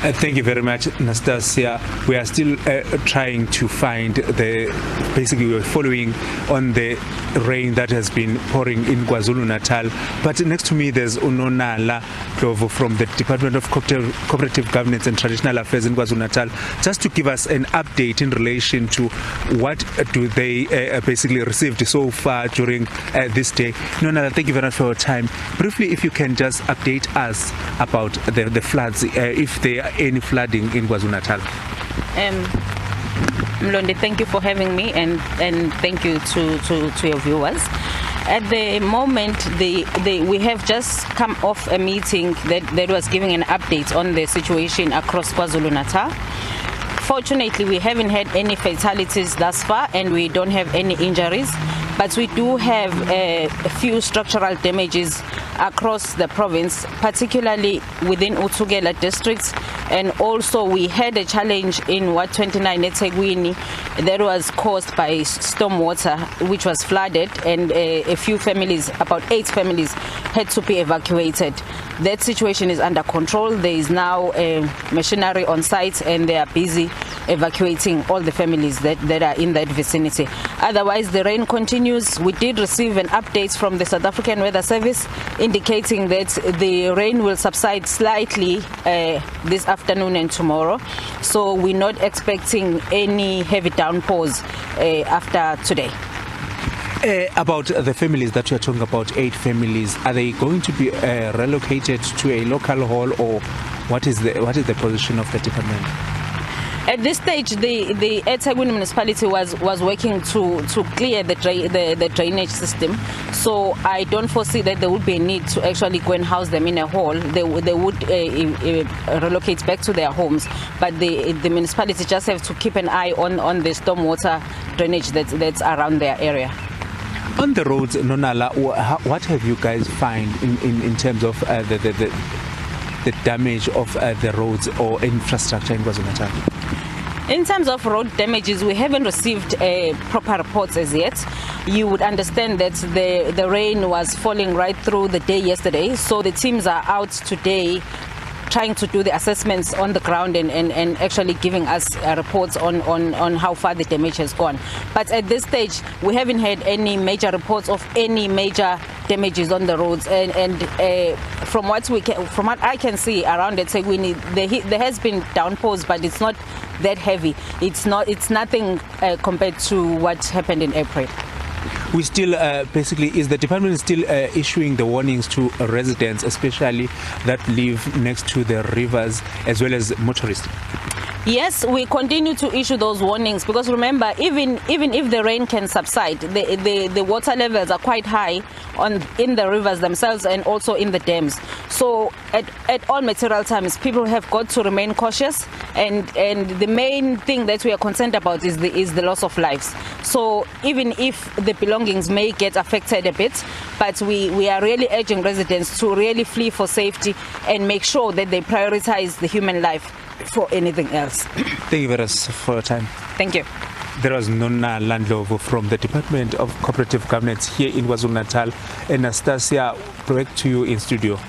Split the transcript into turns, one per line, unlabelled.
Thank you very much, Nastasia. We are still trying to find basically we're following on the rain that has been pouring in KwaZulu-Natal. But next to me there's Unonala Plovo from the Department of Cooperative Governance and Traditional Affairs in KwaZulu-Natal, just to give us an update in relation to what do they basically received so far during this day. Unonala, thank you very much for your time. Briefly, if you can just update us about the floods, if there are any flooding in KwaZulu-Natal.
Mlondi, thank you for having me, and thank you to your viewers. At the moment, we have just come off a meeting that was giving an update on the situation across KwaZulu-Natal. Fortunately, we haven't had any fatalities thus far, and we don't have any injuries, but we do have a few structural damages across the province, particularly within Utsugela districts, and also we had a challenge in Ward 29 eThekwini that was caused by stormwater, which was flooded, and a few families, about 8 families, had to be evacuated. That situation is under control. There is now machinery on site, and they are busy evacuating all the families that are in that vicinity. Otherwise, the rain continues. We did receive an update from the South African Weather Service indicating that the rain will subside slightly this afternoon and tomorrow. So we're not expecting any heavy downpours after today.
About the families that you are talking about, 8 families, are they going to be relocated to a local hall, or what is the position of the department?
At this stage, the eThekwini municipality was working to clear the drainage system, so I don't foresee that there would be a need to actually go and house them in a hall. They would relocate back to their homes, but the municipality just have to keep an eye on the stormwater drainage that's around their area.
On the roads, Nonala, what have you guys find in terms of the damage of the roads or infrastructure in KwaZulu-Natal?
In terms of road damages, we haven't received proper reports as yet. You would understand that the rain was falling right through the day yesterday, so the teams are out today trying to do the assessments on the ground and actually giving us reports on how far the damage has gone. But at this stage, we haven't had any major reports of any major damages on the roads. And from what I can see around eThekwini, there has been downpours, but it's not that heavy. It's nothing compared to what happened in April.
We still basically, is the department still issuing the warnings to residents, especially that live next to the rivers, as well as motorists?
Yes, we continue to issue those warnings, because remember, even if the rain can subside, the water levels are quite high in the rivers themselves and also in the dams. So at all material times, people have got to remain cautious, and the main thing that we are concerned about is the loss of lives. So even if the belongings may get affected a bit, but we are really urging residents to really flee for safety and make sure that they prioritize the human life for anything else.
Thank you very much for your time.
Thank you.
There was Nona Landlovo from the Department of Cooperative Governance here in KwaZulu-Natal. And Nastasia, back to you in studio.